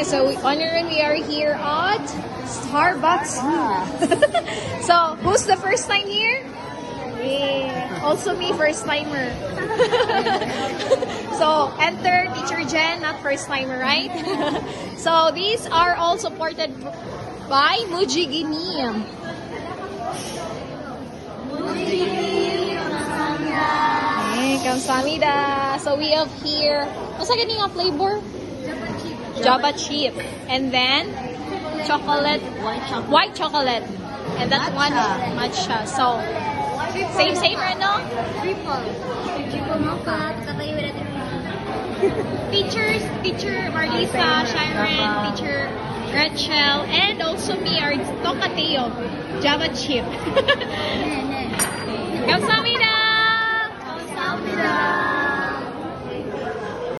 Okay, so honoring we are here at Starbucks. So, who's the first time here? Yeah. Also me, first timer. So, enter Teacher Jen, not first timer, right? So, these are all supported by Mujigini. Hey, kamsahamnida. So, we have here, what's the nga flavor? Java chip. And then, chocolate, white chocolate. And that one, matcha. So, same, ano? Triple mocha. Teacher Marlisa, Sharon, Teacher Rachel, and also me are Tocateo, Java chip. Kamsahamnida! Kamsahamnida!